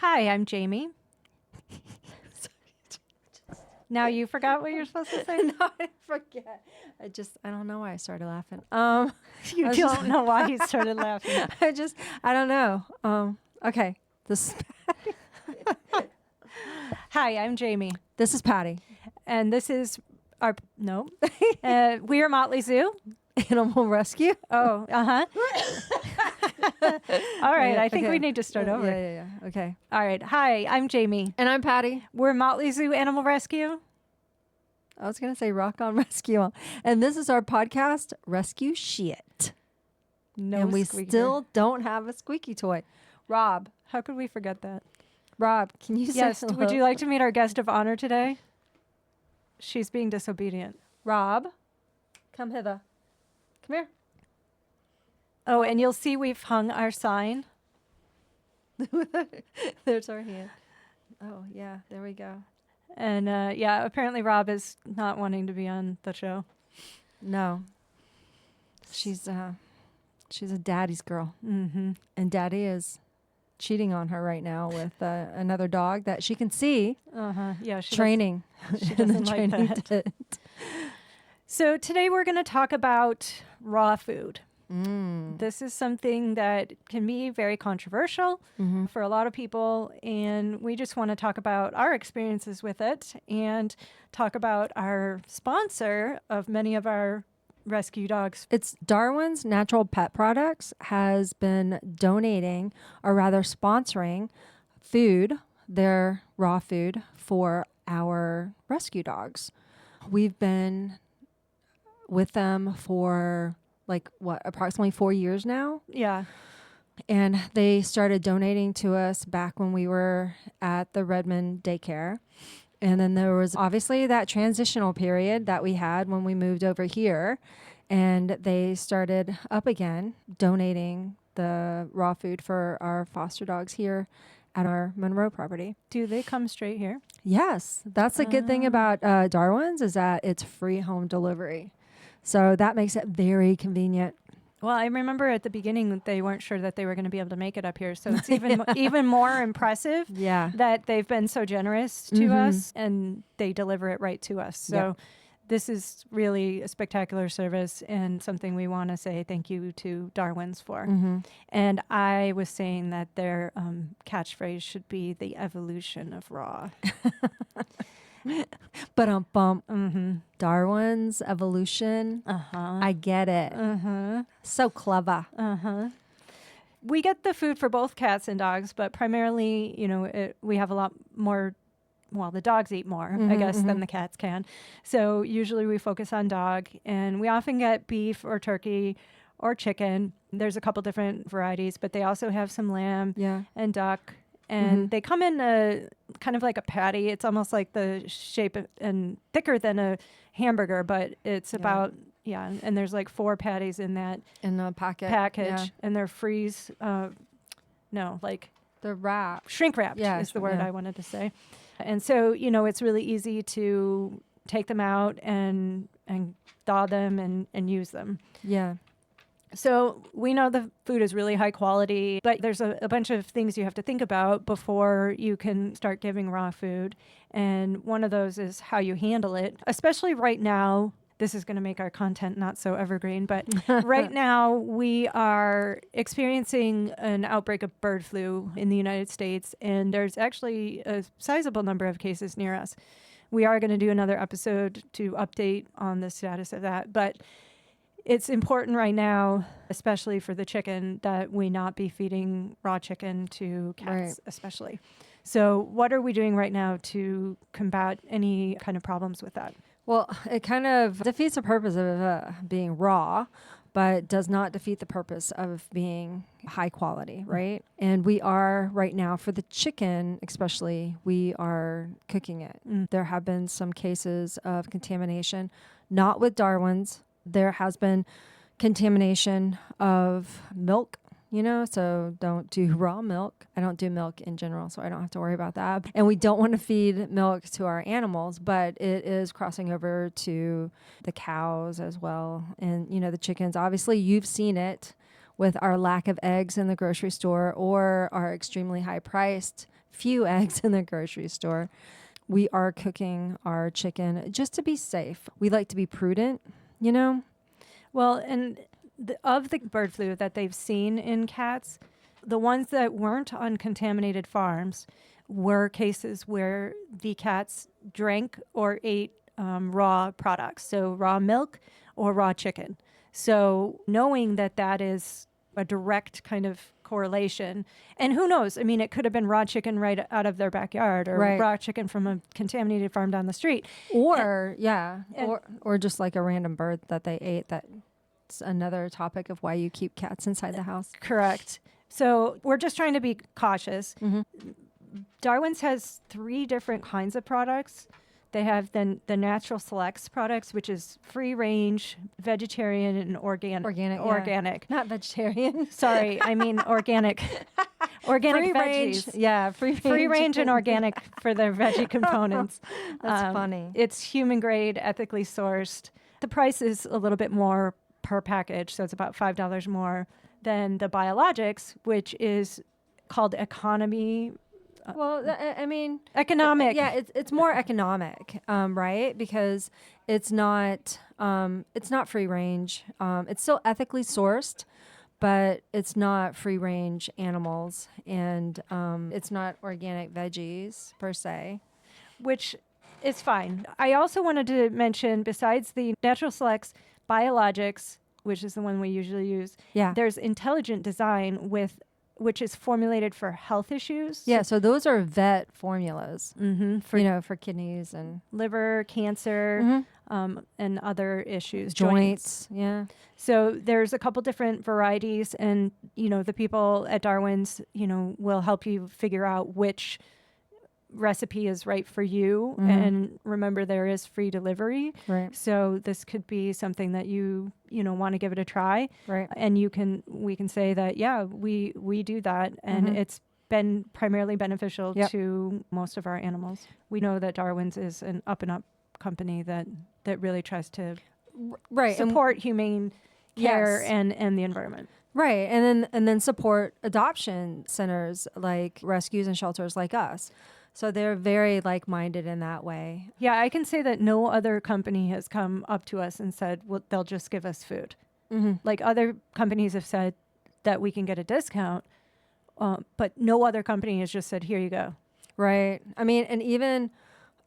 Hi, I'm Jamie. Now you forgot what you're supposed to say? No, I forget. I don't know why I started laughing. You I was don't just- know why you started laughing. I don't know. Okay. Hi, I'm Jamie. This is Patty. And this is we are Motley Zoo. Animal Rescue. Oh, uh-huh. All right, I think Okay. we need to start over. Yeah. Okay. All right. Hi, I'm Jamie. And I'm Patty. We're Motley Zoo Animal Rescue. I was going to say Rock on Rescue. And this is our podcast, Rescue Shit. No and we squeaker. still don't have a squeaky toy. Rob, How could we forget that? can you Yes. say hello? Would you like to meet our guest of honor today? She's being disobedient. Rob, come hither. Come here. Oh, and you'll see we've hung our sign. There's our hand. Oh, yeah. There we go. And apparently Rob is not wanting to be on the show. No. She's a daddy's girl. Mm-hmm. And daddy is cheating on her right now with another dog that she can see Uh-huh. Yeah, she training. She in the doesn't like training that. tent. So today we're going to talk about raw food. Mm. This is something that can be very controversial Mm-hmm. for a lot of people, and we just want to talk about our experiences with it and talk about our sponsor of many of our rescue dogs. It's Darwin's Natural Pet Products has been donating, or rather sponsoring, food, their raw food, for our rescue dogs. We've been with them for approximately 4 years now. Yeah. And they started donating to us back when we were at the Redmond daycare. And then there was obviously that transitional period that we had when we moved over here. And they started up again donating the raw food for our foster dogs here at our Monroe property. Do they come straight here? Yes, that's the good thing about Darwin's is that it's free home delivery. So that makes it very convenient. Well, I remember at the beginning that they weren't sure that they were going to be able to make it up here. So it's even more impressive Yeah. that they've been so generous to us and they deliver it right to us. So this is really a spectacular service and something we want to say thank you to Darwin's for. Mm-hmm. And I was saying that their catchphrase should be the evolution of raw. But Mm-hmm. Darwin's evolution. Uh-huh. I get it. Uh-huh. So clever. Uh-huh. We get the food for both cats and dogs, but primarily, we have a lot more. Well, the dogs eat more, I guess, than the cats can. So usually we focus on dog, and we often get beef or turkey or chicken. There's a couple different varieties, but they also have some lamb Yeah. and duck. And they come in a kind of like a patty. It's almost like the shape and thicker than a hamburger, but it's about, and there's like 4 patties in that In a package. package, Yeah. and they're The wrap. shrink wrapped is the word I wanted to say. And so, it's really easy to take them out and thaw them and use them. Yeah. So we know the food is really high quality, but there's a bunch of things you have to think about before you can start giving raw food. And one of those is how you handle it, especially right now. This is going to make our content not so evergreen, but right now we are experiencing an outbreak of bird flu in the United States, and there's actually a sizable number of cases near us. We are going to do another episode to update on the status of that, but it's important right now, especially for the chicken, that we not be feeding raw chicken to cats, especially. So what are we doing right now to combat any kind of problems with that? Well, it kind of defeats the purpose of being raw, but does not defeat the purpose of being high quality, right? And we are right now, for the chicken especially, we are cooking it. There have been some cases of contamination, not with Darwin's. There has been contamination of milk, so don't do raw milk. I don't do milk in general, so I don't have to worry about that. And we don't want to feed milk to our animals, but it is crossing over to the cows as well. And, the chickens, obviously you've seen it with our lack of eggs in the grocery store or our extremely high priced few eggs in the grocery store. We are cooking our chicken just to be safe. We like to be prudent, you know? Well, and of the bird flu that they've seen in cats, the ones that weren't on contaminated farms were cases where the cats drank or ate raw products, so raw milk or raw chicken. So knowing that that is a direct kind of correlation, and who knows? I mean, it could have been raw chicken right out of their backyard, or Right. raw chicken from a contaminated farm down the street. Or, and- or just like a random bird that they ate. That's another topic of why you keep cats inside the house. Correct. So we're just trying to be cautious. Mm-hmm. Darwin's has 3 different kinds of products. They have the Natural Selects products, which is free range, vegetarian, and organic. Organic, yeah. Organic. Not vegetarian. Sorry, I mean organic. Organic Free range. veggies. Yeah, free range. Free range and organic for their veggie components. That's funny. It's human grade, ethically sourced. The price is a little bit more per package, so it's about $5 more than the biologics, which is called economy. Well, I mean, Economic. yeah, it's more economic, right? Because it's not free range. It's still ethically sourced, but it's not free range animals, and it's not organic veggies per se. Which is fine. I also wanted to mention, besides the Natural Selects biologics, which is the one we usually use, Yeah. there's intelligent design which is formulated for health issues. Yeah, so those are vet formulas, Mm-hmm. For for kidneys and liver, cancer, and other issues. joints. Yeah. So there's a couple different varieties, and the people at Darwin's will help you figure out which recipe is right for you. And remember, there is free delivery, Right. so this could be something that you want to give it a try. Right. And we can say that we do that, and it's been primarily beneficial Yep. to most of our animals. We know that Darwin's is an up and up company that really tries to Right. and- support humane care Yes. and the environment. Right, and then support adoption centers like rescues and shelters like us. So they're very like-minded in that way. Yeah, I can say that no other company has come up to us and said, well, they'll just give us food. Like other companies have said that we can get a discount, but no other company has just said, here you go. Right. I mean, and even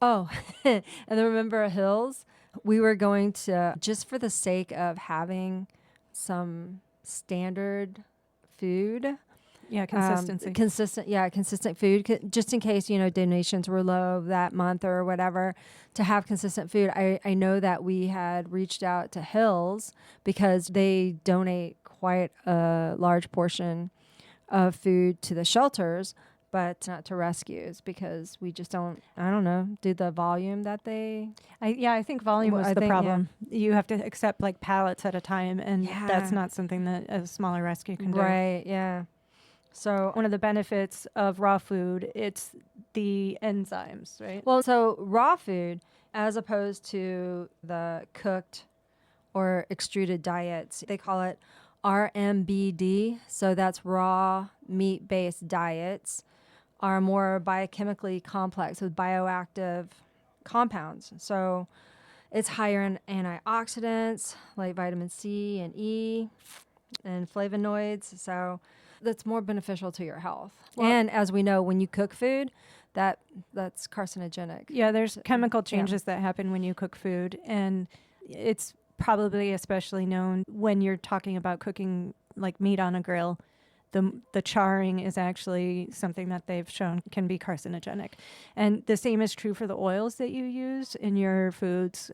and then remember Hills, we were going to, just for the sake of having some standard food. Yeah, consistency. Consistent food, just in case, donations were low that month or whatever, to have consistent food. I know that we had reached out to Hills because they donate quite a large portion of food to the shelters, but not to rescues, because we just don't do the volume that they. I think volume Well, was I the think, yeah. problem. You have to accept like pallets at a time, and that's Yeah. not something that a smaller rescue can do. Right, yeah. So, One of the benefits of raw food, it's the enzymes, right? well, so raw food, as opposed to the cooked or extruded diets, they call it RMBD. So that's raw meat-based diets, are more biochemically complex with bioactive compounds. So it's higher in antioxidants like vitamin C and E and flavonoids. So that's more beneficial to your health. Well- and as we know, when you cook food, that's carcinogenic. Yeah, there's chemical yeah. changes that happen when you cook food, and it's probably especially known when you're talking about cooking like meat on a grill. The charring is actually something that they've shown can be carcinogenic. And the same is true for the oils that you use in your foods.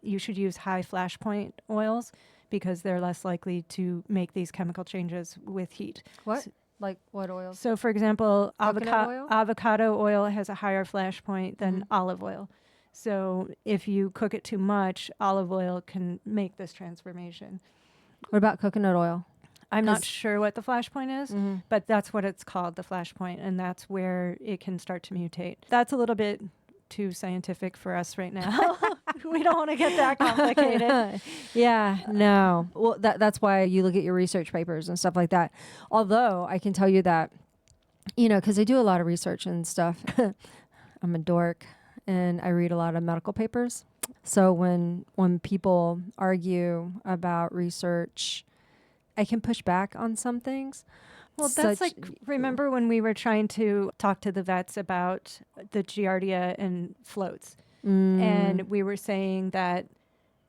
You should use high flash point oils because they're less likely to make these chemical changes with heat. What? Like what oils? So, for example, Coconut oil? avocado oil has a higher flash point than olive oil. So if you cook it too much, olive oil can make this transformation. What about coconut oil? I'm not 'Cause- sure what the flash point is, but that's what it's called, the flash point, and that's where it can start to mutate. That's a little bit too scientific for us right now. We don't want to get that complicated. Yeah, no. Well, that's why you look at your research papers and stuff like that. Although I can tell you that because I do a lot of research and stuff. I'm a dork and I read a lot of medical papers. So when people argue about research, I can push back on some things. Well, that's like, remember when we were trying to talk to the vets about the Giardia and floats? And we were saying that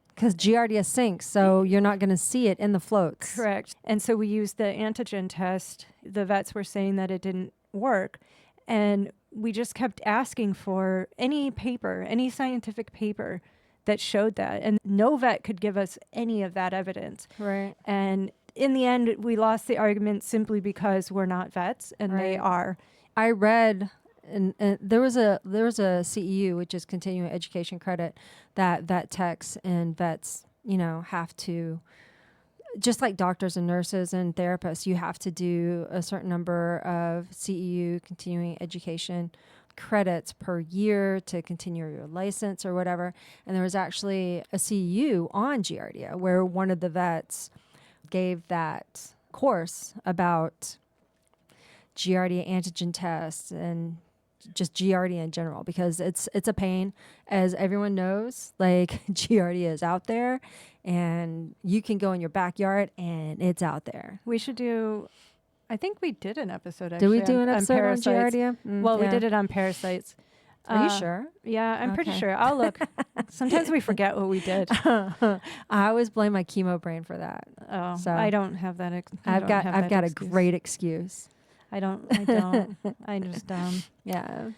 because Giardia sinks, so you're not going to see it in the floats. correct. And so we used the antigen test. The vets were saying that it didn't work. And we just kept asking for any paper, any scientific paper that showed that. And no vet could give us any of that evidence. Right. And in the end, we lost the argument simply because we're not vets and they Right. are. I read, and there was a CEU, which is continuing education credit, that vet techs and vets, have to, just like doctors and nurses and therapists, you have to do a certain number of CEU, continuing education credits per year to continue your license or whatever. And there was actually a CEU on Giardia where one of the vets gave that course about Giardia antigen tests and just Giardia in general, because it's a pain, as everyone knows. Like, Giardia is out there and you can go in your backyard and it's out there. We should do, I think we did an episode Did actually we do an episode on parasites. Giardia? Well, we Yeah. did it on parasites. Are you sure? Yeah, I'm pretty Okay. sure. I'll look. Sometimes we forget what we did. I always blame my chemo brain for that. Oh, So- I don't have that. I've got a great excuse. I don't. I just Yeah.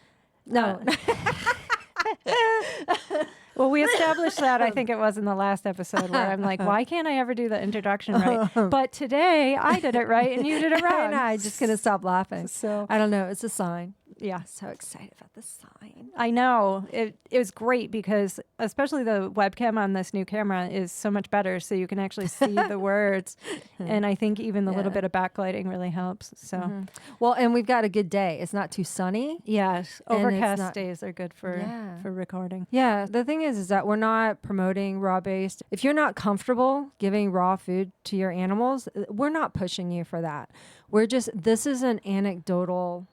No. Well, we established that. I think it was in the last episode where I'm like, why can't I ever do the introduction right? But today I did it right and you did it wrong. I'm just gonna stop laughing. So I don't know. It's a sign. yeah, So excited about the sign. I know it was great because especially the webcam on this new camera is so much better, so you can actually see the words, and I think even the little Yeah. bit of backlighting really helps. So Well, and we've got a good day. It's not too sunny. yes, And it's overcast not- days are good for recording. Yeah. The thing is that we're not promoting raw based. If you're not comfortable giving raw food to your animals, we're not pushing you for that. This is an anecdotal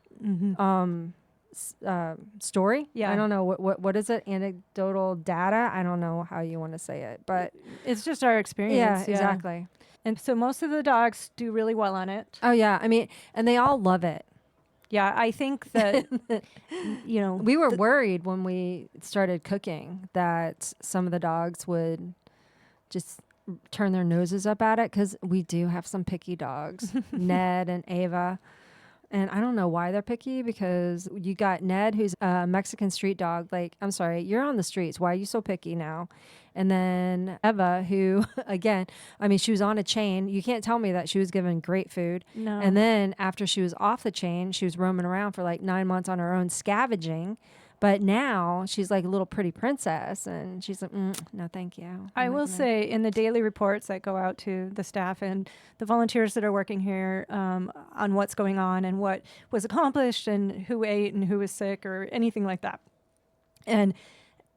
story. Yeah. I don't know what is it? Anecdotal data. I don't know how you want to say it, but It's just our experience. yeah, exactly. And so most of the dogs do really well on it. Oh yeah. I mean, and they all love it. Yeah, I think that We were worried when we started cooking that some of the dogs would just turn their noses up at it, because we do have some picky dogs, Ned and Ava. And I don't know why they're picky, because you got Ned, who's a Mexican street dog. Like, I'm sorry, you're on the streets. Why are you so picky now? And then Eva, who, again, I mean, she was on a chain. You can't tell me that she was given great food. no. And then after she was off the chain, she was roaming around for like 9 months on her own, scavenging. But now she's like a little pretty princess, and she's like, no, thank you. I I'm not will gonna-" say in the daily reports that go out to the staff and the volunteers that are working here on what's going on and what was accomplished and who ate and who was sick or anything like that. And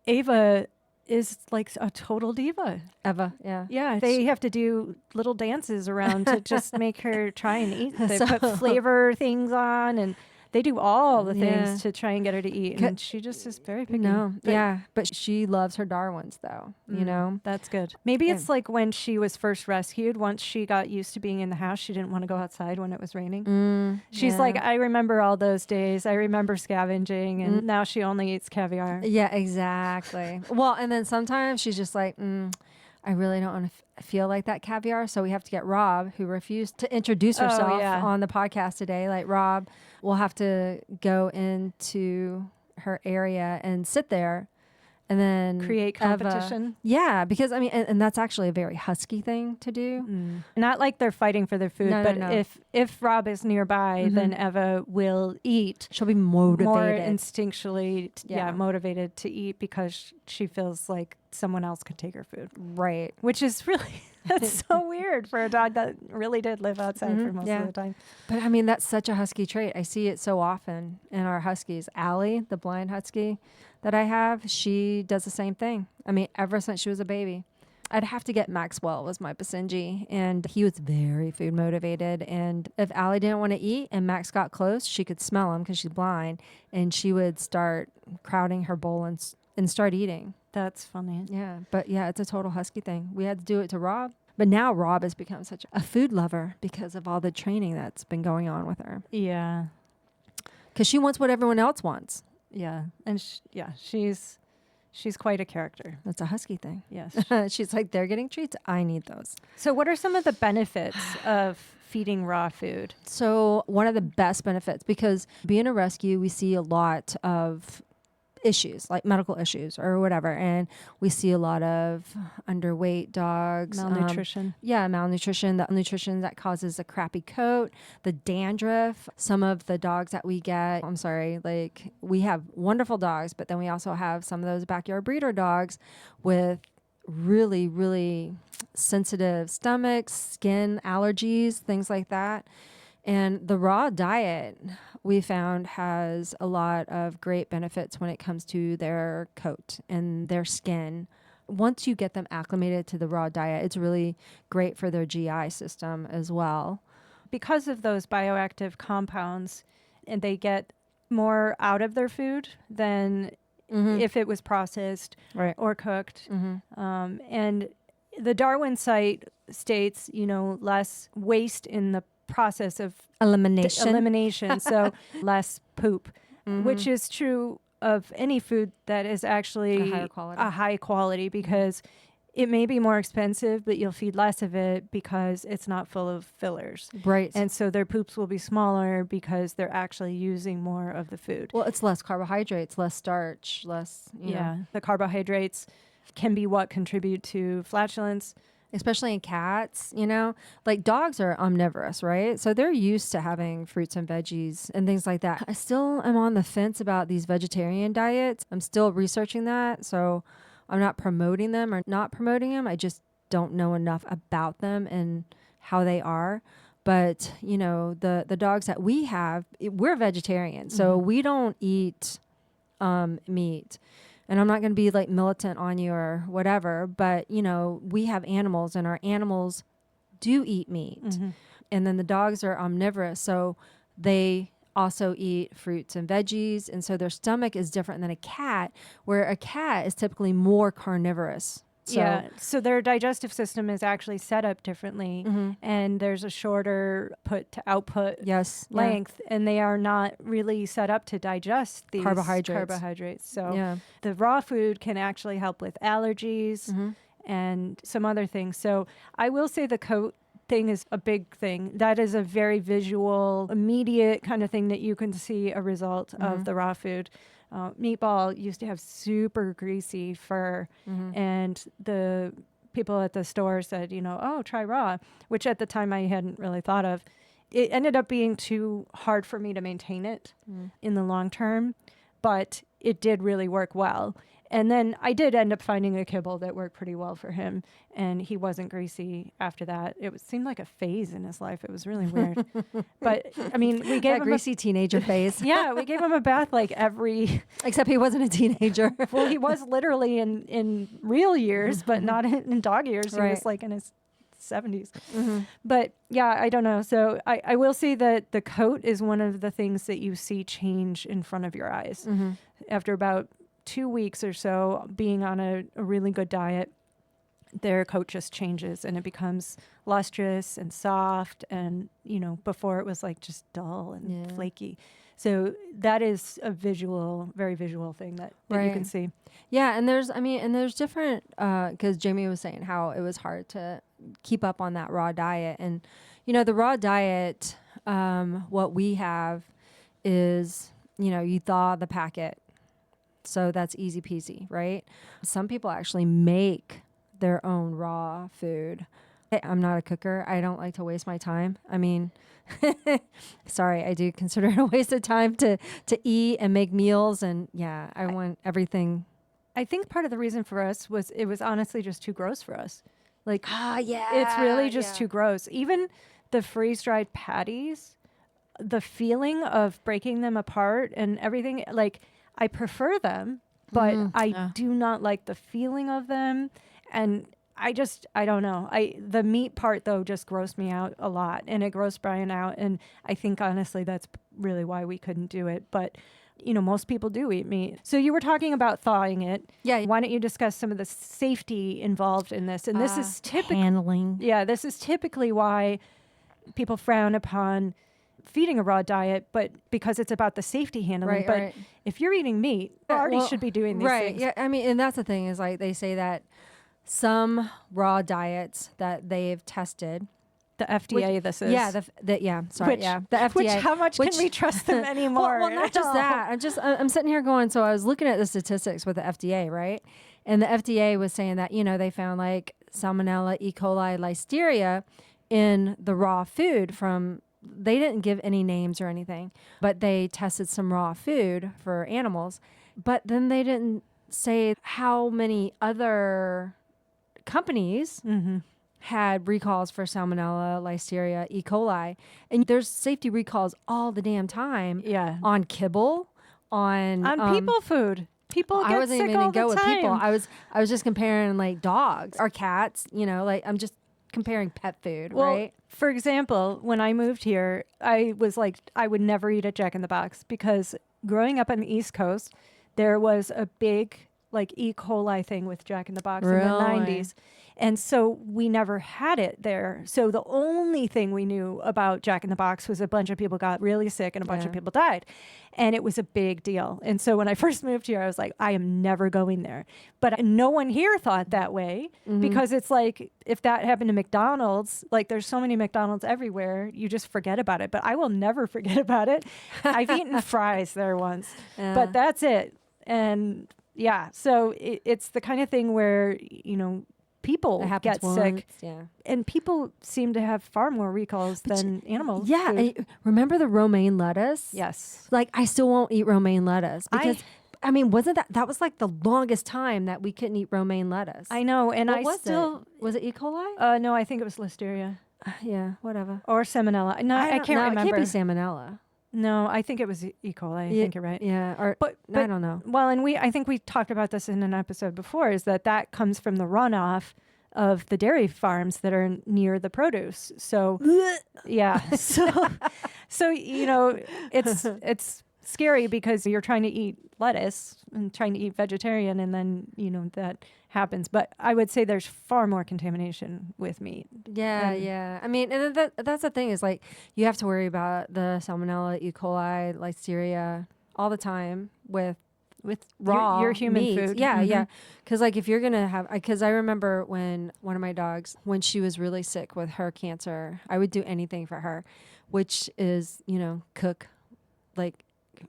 Ava is like a total diva. Eva, yeah. Yeah, they have to do little dances around to just make her try and eat. They So- put flavor things on, and they do all the Yeah. things to try and get her to eat. And she just is very picky. No, But- yeah, but she loves her Darwins, though. You know, That's good. Maybe Yeah. it's like when she was first rescued. Once she got used to being in the house, she didn't want to go outside when it was raining. She's like, I remember all those days. I remember scavenging, and now she only eats caviar. yeah, exactly. Well, and then sometimes she's just like, I really don't want to feel like that caviar. So we have to get Rob, who refused to introduce herself yeah. on the podcast today. Like, Rob will have to go into her area and sit there and then Create Eva- competition. Yeah, because I mean, and that's actually a very husky thing to do. Not like they're fighting for their food, No, no, but no. if Rob is nearby, then Eva will eat She'll be motivated. more instinctually, Yeah. motivated to eat because she feels like someone else could take her food, right. which is really that's so weird for a dog that really did live outside for most Yeah. of the time. But I mean, that's such a husky trait. I see it so often in our huskies. Allie, the blind husky that I have, she does the same thing. I mean, ever since she was a baby. I'd have to get Maxwell was my Basenji, and he was very food motivated. And if Allie didn't want to eat and Max got close, she could smell him because she's blind, and she would start crowding her bowl and start eating. That's funny. Yeah, but yeah, it's a total husky thing. We had to do it to Rob, but now Rob has become such a food lover because of all the training that's been going on with her. Yeah. Because she wants what everyone else wants. Yeah. And she's quite a character. That's a husky thing. Yes. She's like, they're getting treats. I need those. So what are some of the benefits of feeding raw food? So one of the best benefits, because being a rescue, we see a lot of issues, like medical issues or whatever. And we see a lot of underweight dogs. Malnutrition. Malnutrition. The nutrition that causes a crappy coat, the dandruff. Some of the dogs that we get, like we have wonderful dogs, but then we also have some of those backyard breeder dogs with really, really sensitive stomachs, skin allergies, things like that. And the raw diet we found has a lot of great benefits when it comes to their coat and their skin. Once you get them acclimated to the raw diet, it's really great for their GI system as well. Because of those bioactive compounds, and they get more out of their food than if it was processed or cooked. And the Darwin site states, less waste in the process of elimination, so less poop, which is true of any food that is actually a high quality, because it may be more expensive, but you'll feed less of it because it's not full of fillers. Right. And so their poops will be smaller because they're actually using more of the food. Well, it's less carbohydrates, less starch, less, you know. The carbohydrates can be what contribute to flatulence. Especially in cats, like dogs are omnivorous, right? So they're used to having fruits and veggies and things like that. I still am on the fence about these vegetarian diets. I'm still researching that. So I'm not promoting them or not promoting them. I just don't know enough about them and how they are. But, the dogs that we have, we're vegetarian. So we don't eat meat. And I'm not going to be like militant on you or whatever, but we have animals and our animals do eat meat. And then the dogs are omnivorous. So they also eat fruits and veggies. And so their stomach is different than a cat, where a cat is typically more carnivorous. So their digestive system is actually set up differently, and there's a shorter put to output length, and they are not really set up to digest these carbohydrates. So the raw food can actually help with allergies and some other things. So I will say the coat thing is a big thing. That is a very visual, immediate kind of thing that you can see a result of the raw food. Meatball used to have super greasy fur, and the people at the store said, try raw, which at the time I hadn't really thought of. It ended up being too hard for me to maintain it in the long term, but it did really work well. And then I did end up finding a kibble that worked pretty well for him, and he wasn't greasy after that. It seemed like a phase in his life. It was really weird. But, I mean, we gave him greasy teenager phase. Yeah, we gave him a bath like every... Except he wasn't a teenager. Well, he was literally in real years, but not in dog years. He was like in his 70s. But, yeah, I don't know. So I will say that the coat is one of the things that you see change in front of your eyes. After about 2 weeks or so being on a really good diet, their coat just changes and it becomes lustrous and soft, and before it was like just dull and flaky. So that is a very visual thing that you can see. Yeah, and there's different, because Jamie was saying how it was hard to keep up on that raw diet, and the raw diet, what we have is you thaw the packet. So that's easy peasy, right? Some people actually make their own raw food. I'm not a cooker. I don't like to waste my time. I mean, sorry, I do consider it a waste of time to eat and make meals. And I want everything. I think part of the reason for us was it was honestly just too gross for us. Like, it's really just too gross. Even the freeze-dried patties, the feeling of breaking them apart and everything, like, I prefer them, but I do not like the feeling of them. And I don't know. The meat part though just grossed me out a lot, and it grossed Brian out, and I think honestly that's really why we couldn't do it. But most people do eat meat. So you were talking about thawing it. Yeah. Why don't you discuss some of the safety involved in this? And this is typically handling. Yeah, this is typically why people frown upon feeding a raw diet, but because it's about the safety handling. Right, but right. if you're eating meat, you already should be doing these right. things. Yeah. I mean, and that's the thing is like they say that some raw diets that they've tested. The FDA, this is. Yeah, the FDA. Which, how much can we trust them anymore? well, not just that. I'm sitting here going, so I was looking at the statistics with the FDA, right? And the FDA was saying that, they found like Salmonella, E. coli, Listeria in the raw food they didn't give any names or anything, but they tested some raw food for animals. But then they didn't say how many other companies had recalls for Salmonella, Listeria, E. coli. And there's safety recalls all the damn time. Yeah. On kibble, on people food. People get I wasn't sick even all gonna go the with people. time. I was just comparing like dogs or cats, like I'm just comparing pet food, right? For example, when I moved here, I was like, I would never eat at Jack in the Box because growing up on the East Coast, there was a big like E. coli thing with Jack in the Box in the 90s. And so we never had it there. So the only thing we knew about Jack in the Box was a bunch of people got really sick and a bunch of people died. And it was a big deal. And so when I first moved here, I was like, I am never going there. But no one here thought that way because it's like, if that happened to McDonald's, like there's so many McDonald's everywhere, you just forget about it. But I will never forget about it. I've eaten fries there once, but that's it. And yeah, so it's the kind of thing where, people get sick. Yeah. And people seem to have far more recalls than animals. Yeah. And remember the romaine lettuce? Yes. Like I still won't eat romaine lettuce because I mean, wasn't that was like the longest time that we couldn't eat romaine lettuce. I know. And was it E. coli? No, I think it was Listeria. Yeah, whatever. Or Salmonella. No, I can't remember. It can't be Salmonella. No, I think it was E. coli. I think you're right. Yeah, but I don't know. Well, and I think we talked about this in an episode before, is that comes from the runoff of the dairy farms that are near the produce. So, yeah. So it's scary because you're trying to eat lettuce and trying to eat vegetarian, and then that happens. But I would say there's far more contamination with meat. Yeah. I mean, and that's the thing is like you have to worry about the Salmonella, E. coli, Listeria all the time with raw your human meat. food. Yeah. Because like if you're gonna have, because I remember when one of my dogs, when she was really sick with her cancer, I would do anything for her, which is cook like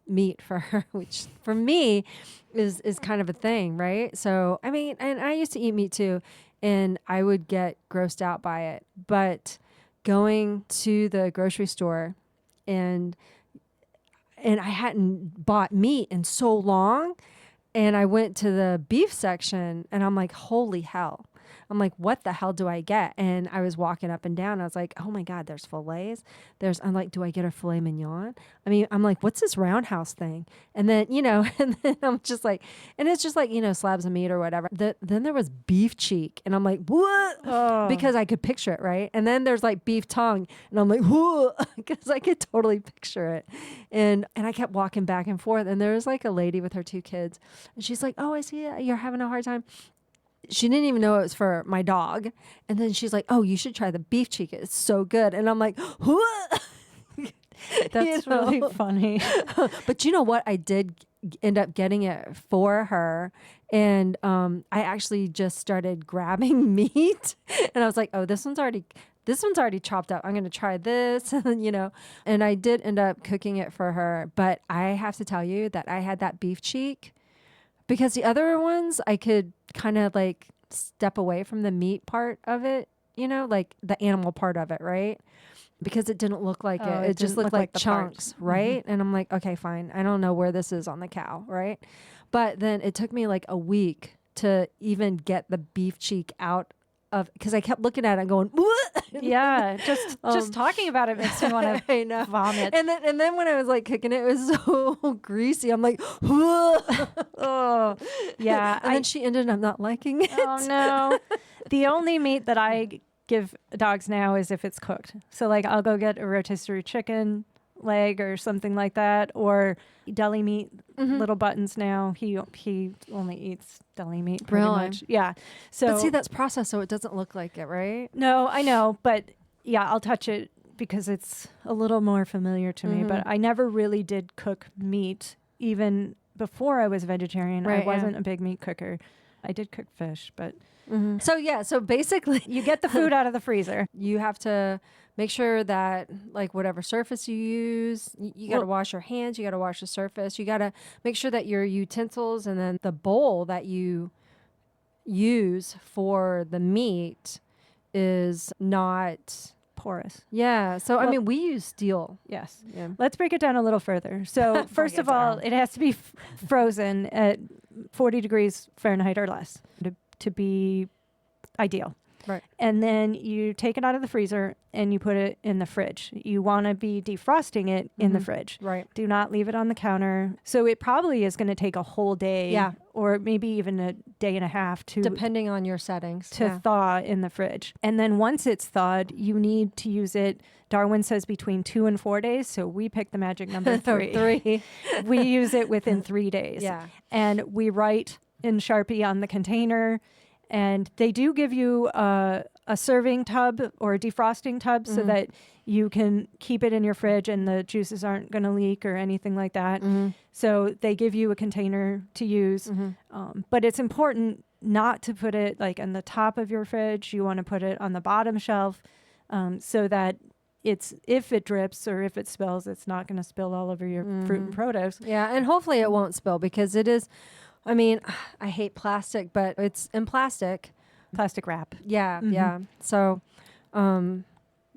meat for her, which for me is kind of a thing, right? So I mean, and I used to eat meat too, and I would get grossed out by it. But going to the grocery store and I hadn't bought meat in so long, and I went to the beef section and I'm like, holy hell. I'm like, what the hell do I get? And I was walking up and down. I was like, oh my God, there's fillets. I'm like, do I get a filet mignon? I mean, I'm like, what's this roundhouse thing? And then, and then I'm just like, and it's just like, slabs of meat or whatever. Then there was beef cheek. And I'm like, what? Oh. Because I could picture it, right? And then there's like beef tongue. And I'm like, whoa, because I could totally picture it. And I kept walking back and forth. And there was like a lady with her 2 kids. And she's like, oh, I see it. You're having a hard time. She didn't even know it was for my dog. And then she's like, oh, you should try the beef cheek. It's so good. And I'm like, what? That's really funny. But you know what? I did end up getting it for her. And I actually just started grabbing meat. And I was like, oh, this one's already chopped up. I'm going to try this, and I did end up cooking it for her. But I have to tell you that I had that beef cheek because the other ones I could kind of like step away from the meat part of it, like the animal part of it, right? Because it didn't look like it. It just looked like chunks, right? Mm-hmm. And I'm like, okay, fine. I don't know where this is on the cow, right? But then it took me like a week to even get the beef cheek out because I kept looking at it and going, Yeah, just talking about it makes me want to I know. vomit. And then when I was like cooking it, it was so greasy. I'm like, Oh, yeah. and then she ended up not liking it. Oh no. The only meat that I give dogs now is if it's cooked. So like I'll go get a rotisserie chicken leg or something like that, or deli meat. Little Buttons now. He only eats deli meat pretty Really? much. Yeah. So But see, that's processed, so it doesn't look like it, right? no, I know, but yeah, I'll touch it because it's a little more familiar to me. But I never really did cook meat even before I was vegetarian. Right, I yeah. wasn't a big meat cooker. I did cook fish, but So basically, you get the food out of the freezer. you have to make sure that like whatever surface you use, you got to wash your hands, you got to wash the surface, you got to make sure that your utensils and then the bowl that you use for the meat is not Porous. yeah. So I Well- mean, we use steel. Yes. Yeah. Let's break it down a little further. So first of all, it has to be frozen at 40 degrees Fahrenheit or less to be ideal. Right. And then you take it out of the freezer and you put it in the fridge. You want to be defrosting it in the fridge. Right. Do not leave it on the counter. So it probably is going to take a whole day, Yeah. or maybe even a day and a half to Depending on your settings. to thaw in the fridge. And then once it's thawed, you need to use it. Darwin says between 2 and 4 days. So we pick the magic number 3. 3. We use it within 3 days. Yeah. And we write in Sharpie on the container. And they do give you a serving tub or a defrosting tub so that you can keep it in your fridge and the juices aren't going to leak or anything like that. So they give you a container to use. But it's important not to put it like on the top of your fridge. You want to put it on the bottom shelf so that if it drips or if it spills, it's not going to spill all over your fruit and produce. Yeah, and hopefully it won't spill because it is. I mean, I hate plastic, but it's in plastic. Plastic wrap. Yeah, yeah. So,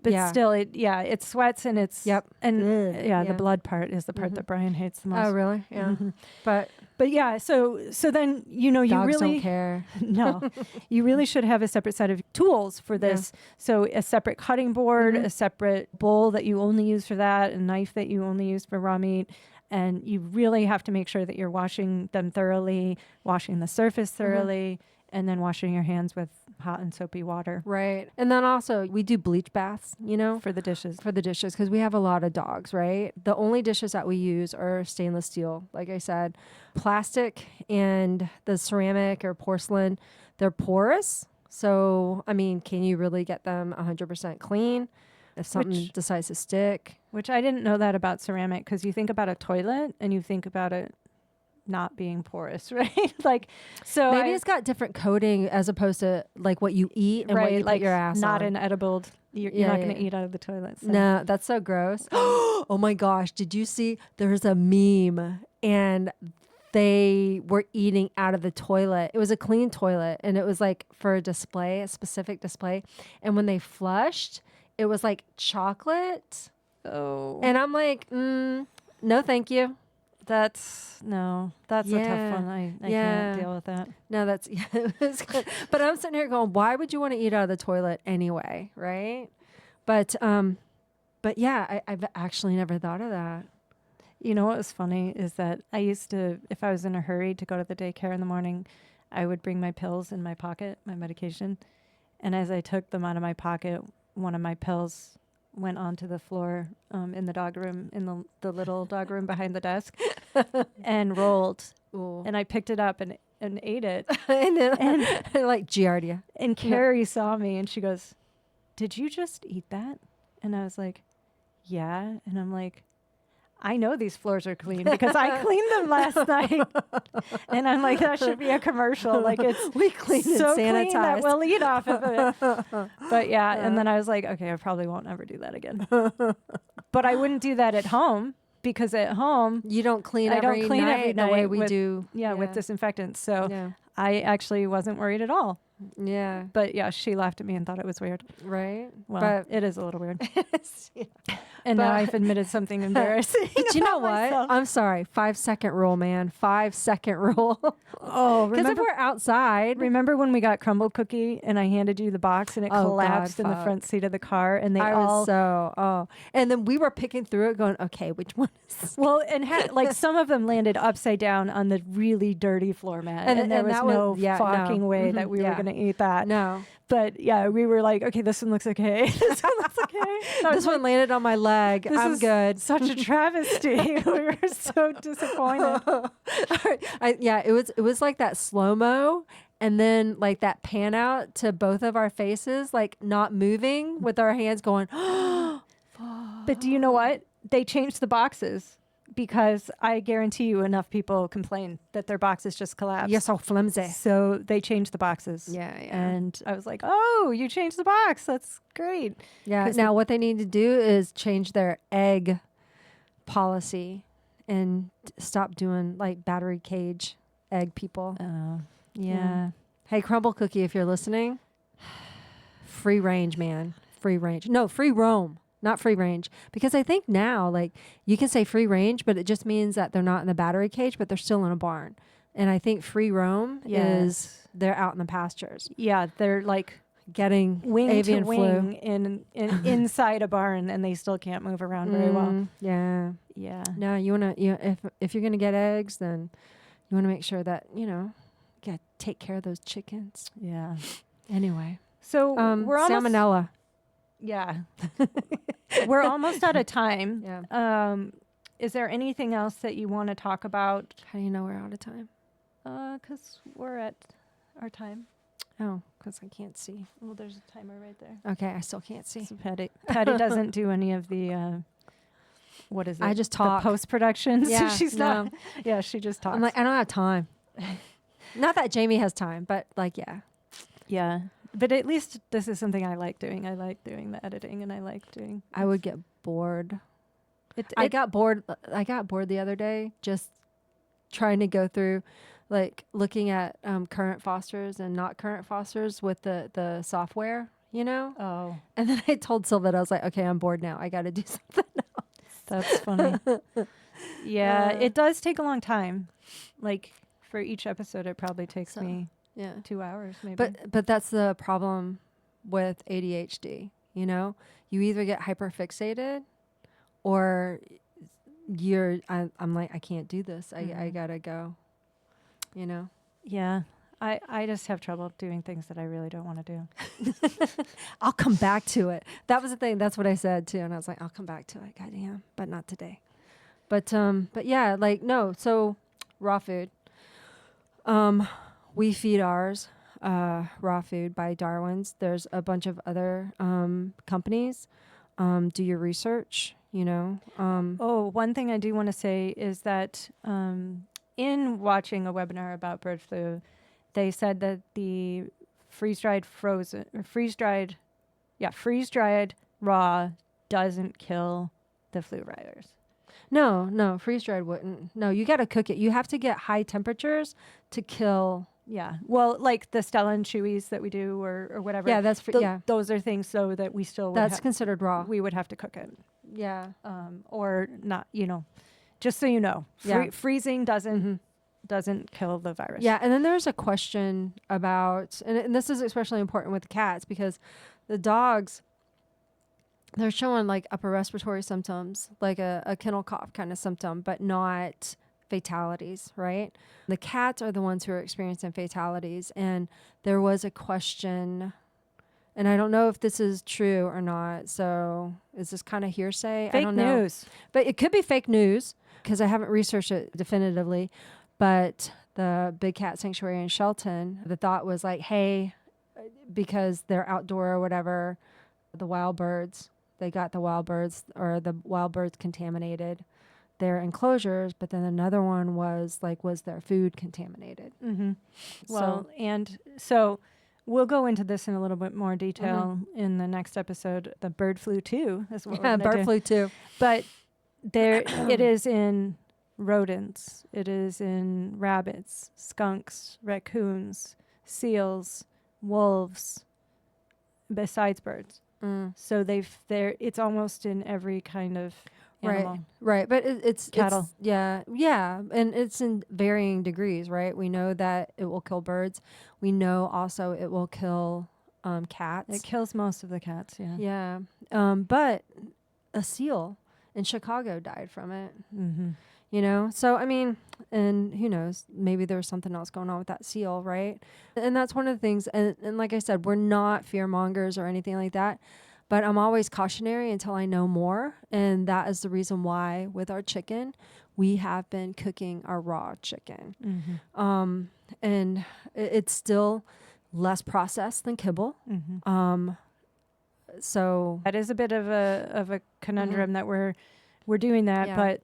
But yeah. still, it sweats and it's Yep. and Ugh, yeah, the yeah. blood part is the part that Brian hates the most. Oh, really? Yeah. But But yeah, so then you dogs really don't care. no, you really should have a separate set of tools for this. So a separate cutting board, a separate bowl that you only use for that, a knife that you only use for raw meat. And you really have to make sure that you're washing them thoroughly, washing the surface thoroughly, and then washing your hands with hot and soapy water Right. And then also we do bleach baths, for the dishes. for the dishes because we have a lot of dogs, right? The only dishes that we use are stainless steel. Like I said, plastic and the ceramic or porcelain, they're porous. So, I mean, can you really get them 100% clean if something decides to stick? Which I didn't know that about ceramic because you think about a toilet and you think about it not being porous, right? Like, so Maybe it's got different coating as opposed to like what you eat and what you like put your ass not on. an edible. You're Yeah, not yeah, going to yeah. eat out of the toilet. So. No, that's so gross. Oh my gosh. Did you see there's a meme and they were eating out of the toilet. It was a clean toilet and it was like for a display, a specific display. And when they flushed, it was like chocolate. Oh, And I'm like, no, thank you. that's a tough Yeah. one. I Yeah. can't deal with that. No, that's, yeah, it was good. But I'm sitting here going, why would you want to eat out of the toilet anyway? Right. But yeah, I've actually never thought of that. You know what was funny is that I used to, if I was in a hurry to go to the daycare in the morning, I would bring my pills in my pocket, my medication. And as I took them out of my pocket, one of my pills went onto the floor in the dog room, in the little dog room behind the desk, and rolled. Ooh. And I picked it up and ate it. and then like Giardia. And Carrie saw me and she goes, "Did you just eat that?" And I was like, "Yeah." And I'm like, "I know these floors are clean because I cleaned them last night." And I'm like, that should be a commercial. Like it's We clean so and sanitize. clean that we'll eat off of it. But yeah, and then I was like, okay, I probably won't ever do that again. But I wouldn't do that at home because at home, You don't clean I don't every clean night every the way night we with- do. with disinfectants. So Yeah. I actually wasn't worried at all. Yeah. But yeah, she laughed at me and thought it was weird. Right. Well, but it is a little weird. yeah. And now But- I've admitted something embarrassing. But you know about what? myself. I'm sorry. 5-second rule, man. 5-second rule. Oh, Because if remember, we're outside, remember when we got Crumble Cookie and I handed you the box and it Oh, God, collapsed in the fuck. front seat of the car and they I all was and then we were picking through it, going, okay, which one is? well, and like some of them landed upside down on the really dirty floor mat, and there and was that no was- yeah, fucking no. way Mhm, that we yeah. were going to eat that. No, But yeah, we were like, okay, this one looks okay. This one looks okay. I was this one like, landed on my leg. this I'm is good. Such a travesty. We were so disappointed. It was like that slow mo, and then like that pan out to both of our faces, like not moving with our hands going. But do you know what? They changed the boxes because I guarantee you enough people complain that their boxes just collapsed. You're so flimsy. So they changed the boxes. Yeah. And I was like, oh, you changed the box. That's great. Yeah. 'Cause Now what they need to do is change their egg policy and stop doing like battery cage egg people. Oh, Yeah. Hey, Crumble Cookie, if you're listening, free range, man. Free range. No, free roam, not free range. Because I think now, like, you can say free range, but it just means that they're not in the battery cage, but they're still in a barn. And I think free roam is they're out in the pastures Yeah, they're like getting wing avian to flu. wing in inside a barn, and they still can't move around very well. Yeah. Yeah. No, if you're gonna get eggs, then you want to make sure that you gotta take care of those chickens. Yeah. Anyway, So we're almost salmonella. Yeah. We're almost out of time. Yeah. Is there anything else that you want to talk about? How do you know we're out of time? Because we're at our time. Oh, because I can't see. Well, there's a timer right there. Okay, I still can't see. So Patty doesn't do any of the what is it? I just talk. Post productions. Yeah, She's not. Yeah, she just talks. I'm like, I don't have time. Not that Jamie has time, but like, yeah. yeah, but at least this is something I like doing. I like doing the editing, and I like doing. I would get bored. It, I got bored. I got bored the other day just trying to go through, like looking at current fosters and not current fosters with the software, Oh, And then I told Sylvette, I was like, okay, I'm bored now. I got to do something. that's funny. Yeah, it does take a long time. Like for each episode, it probably takes So, me Yeah. 2 hours, maybe. But that's the problem with ADHD. You either get hyperfixated, or I'm like, I can't do this. I gotta go. yeah, I just have trouble doing things that I really don't want to do. I'll come back to it. That was the thing. That's what I said too. And I was like, I'll come back to it. Goddamn, but not today. But yeah, like no. So raw food. We feed ours raw food by Darwin's. There's a bunch of other companies. Do your research. Oh, one thing I do want to say is that in watching a webinar about bird flu, they said that the freeze-dried raw doesn't kill the flu virus. No, freeze dried wouldn't. No, you got to cook it. You have to get high temperatures to kill. Yeah. Well, like the Stella and Chewies that we do or whatever. Yeah, that's Those are things so that we still would that's considered raw. we would have to cook it. Yeah. Or not, just so you know. Yeah. Freezing doesn't kill the virus. Yeah, and then there's a question about, and this is especially important with cats because the dogs, they're showing like upper respiratory symptoms, like a kennel cough kind of symptom, but not fatalities, right? The cats are the ones who are experiencing fatalities. And there was a question, and I don't know if this is true or not. So is this kind of hearsay? I Fake don't know. news. But it could be fake news because I haven't researched it definitively. But the Big Cat Sanctuary in Shelton, the thought was like, hey, because they're outdoor or whatever, the wild birds, they got the wild birds contaminated their enclosures. But then another one was like, was their food contaminated? Mm-hmm. Well, and so we'll go into this in a little bit more detail in the next episode. The bird flu 2 is what we're gonna bird do. flu too. But there it is in rodents. It is in rabbits, skunks, raccoons, seals, wolves, besides birds. So it's almost in every kind of animal. Right. But it's Cattle. yeah, and it's in varying degrees, right? We know that it will kill birds. We know also it will kill cats. It kills most of the cats, yeah. Yeah. But a seal in Chicago died from it. Mm-hmm. You know, so I mean, and who knows, maybe there's something else going on with that seal, right? And that's one of the things. And like I said, we're not fear mongers or anything like that, but I'm always cautionary until I know more. And that is the reason why with our chicken, we have been cooking our raw chicken. Mm-hmm. And it's still less processed than kibble. Mm-hmm. So That is a bit of a conundrum that we're doing that, Yeah. but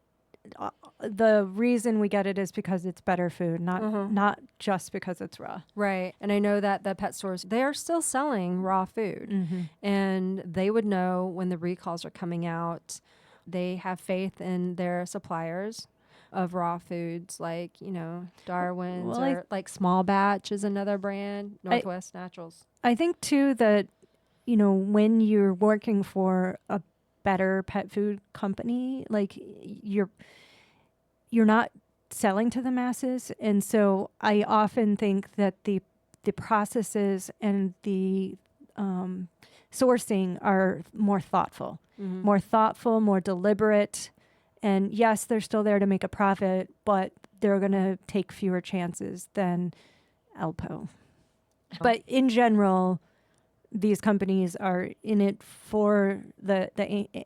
the reason we get it is because it's better food, not just because it's raw. right. And I know that the pet stores, they are still selling raw food. Mm-hmm. And they would know when the recalls are coming out. They have faith in their suppliers of raw foods, like, you know, Darwin's, Well, or like Small Batch is another brand, Northwest Naturals. I think too that, you know, when you're working for a better pet food company, like you're not selling to the masses, and so I often think that the processes and the sourcing are more thoughtful, more deliberate, and yes, they're still there to make a profit, but they're going to take fewer chances than Alpo. But in general, these companies are in it for the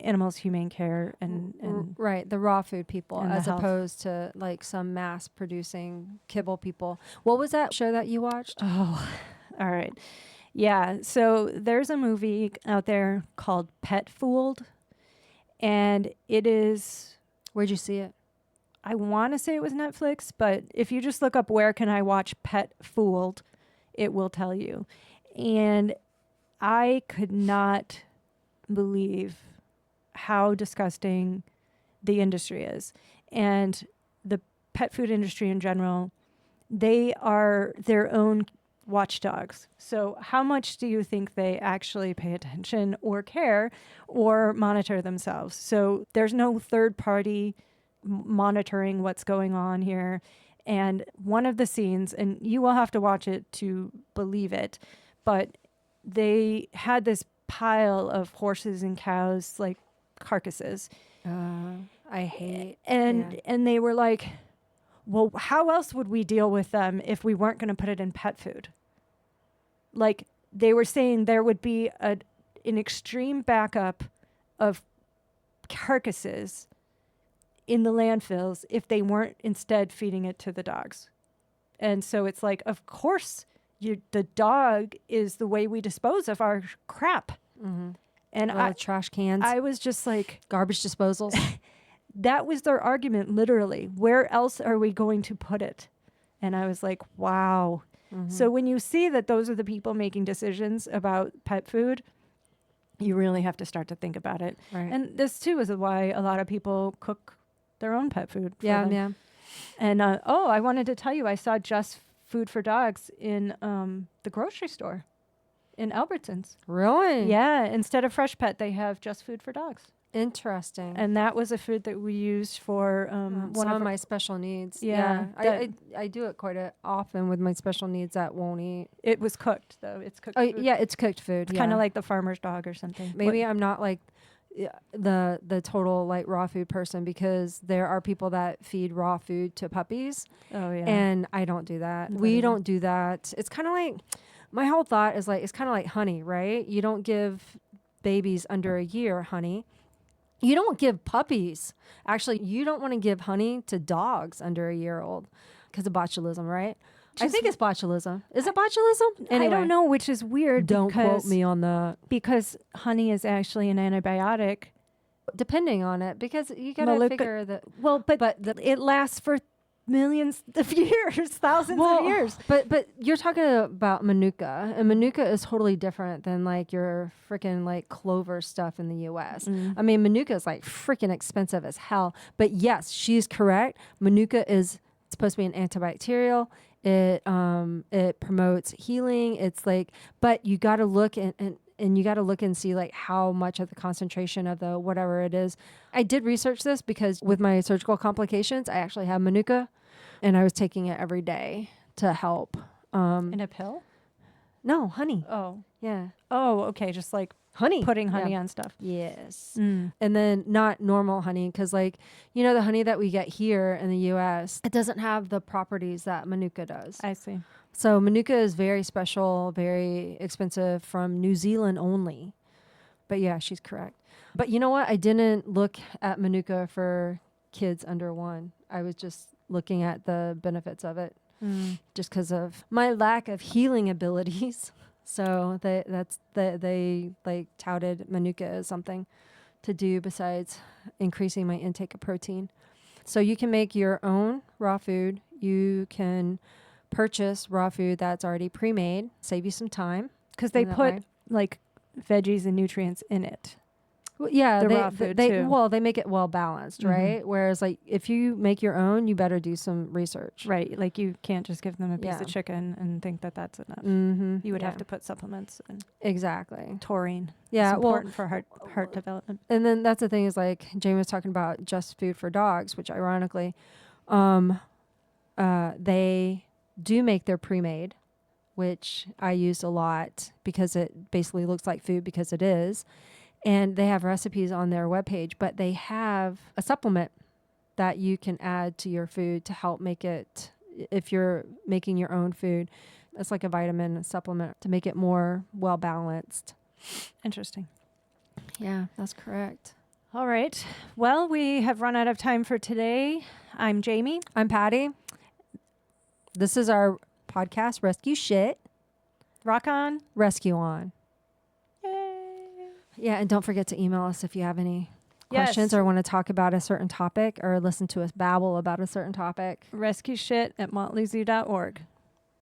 animals' humane care and Right, the raw food people, and the as health. opposed to like some mass producing kibble people. What was that show that you watched? oh, all right, yeah. So there's a movie out there called Pet Fooled, and it is. Where'd you see it? I want to say it was Netflix, but if you just look up where can I watch Pet Fooled, it will tell you. And I could not believe how disgusting the industry is. And the pet food industry in general, they are their own watchdogs. So how much do you think they actually pay attention or care or monitor themselves? So there's no third party monitoring what's going on here. And one of the scenes, and you will have to watch it to believe it, but they had this pile of horses and cows, like carcasses. I hate. And they were like, well, how else would we deal with them if we weren't going to put it in pet food? Like they were saying there would be an extreme backup of carcasses in the landfills if they weren't instead feeding it to the dogs. And so it's like, of course, the dog is the way we dispose of our crap. Mm-hmm. And trash cans, I was just like, garbage disposals. that was their argument, literally. Where else are we going to put it? And I was like, wow. Mm-hmm. So when you see that those are the people making decisions about pet food, you really have to start to think about it. Right. And this too is why a lot of people cook their own pet food. For them. Yeah. And I wanted to tell you, I saw Just Food for Dogs in the grocery store in Albertsons. Really? Yeah, instead of Fresh Pet, they have Just Food for Dogs. Interesting. And that was a food that we used for one of my special needs. Yeah, I do it quite often with my special needs that won't eat. It was cooked, though. It's cooked Oh, food. yeah, it's cooked food. It's kind of like the farmer's dog or something. Maybe I'm not like the total like raw food person, because there are people that feed raw food to puppies. Oh, yeah. And I don't do that. Not We either. don't do that. It's kind of like, my whole thought is like, it's kind of like honey, right? You don't give babies under a year honey. You don't give puppies. Actually, you don't want to give honey to dogs under a year old because of botulism, right? I think it's botulism. Is it botulism? I don't know, which is weird. Don't quote because- me on that. Because honey is actually an antibiotic. Depending on it, because you got to Well, figure that. Well, but But it lasts for millions of years, thousands of years. But you're talking about manuka, and manuka is totally different than like your freaking like clover stuff in the U.S. I mean, manuka is like freaking expensive as hell. But yes, she's correct. Manuka is supposed to be an antibacterial. It promotes healing. It's like, but you got to look and you got to look and see like how much of the concentration of the whatever it is. I did research this because with my surgical complications, I actually have manuka, and I was taking it every day to help. In a pill? No, honey. Oh. Yeah. Oh, okay. Just like Honey. putting honey Yeah. on stuff. Yes. Mm. And then not normal honey, because like, you know, the honey that we get here in the U.S., it doesn't have the properties that manuka does. I see. So manuka is very special, very expensive, from New Zealand only. But yeah, she's correct. But you know what? I didn't look at manuka for kids under 1. I was just looking at the benefits of it just because of my lack of healing abilities. So they like touted manuka as something to do besides increasing my intake of protein. So you can make your own raw food. You can purchase raw food that's already pre-made, save you some time. Because they in that put way. like veggies and nutrients in it. Well, yeah, the they, raw food, they too. well, they make it well balanced, right? Whereas like if you make your own, you better do some research. Right. Like you can't just give them a piece Yeah. of chicken and think that that's enough. Mm-hmm. You would have to put supplements and Exactly. taurine. Yeah. It's Well, important for heart development. and then that's the thing is like Jane was talking about just food for dogs, which ironically, they do make their pre-made, which I use a lot because it basically looks like food because it is. And they have recipes on their webpage, but they have a supplement that you can add to your food to help make it, if you're making your own food, it's like a vitamin supplement to make it more well balanced. Interesting. Yeah, that's correct. All right. Well, we have run out of time for today. I'm Jamie. I'm Patty. This is our podcast, Rescue Shit, Rock on. Rescue On. Yay. Yeah, and don't forget to email us if you have any Yes. questions or want to talk about a certain topic or listen to us babble about a certain topic. RescueShit@motleyzoo.org.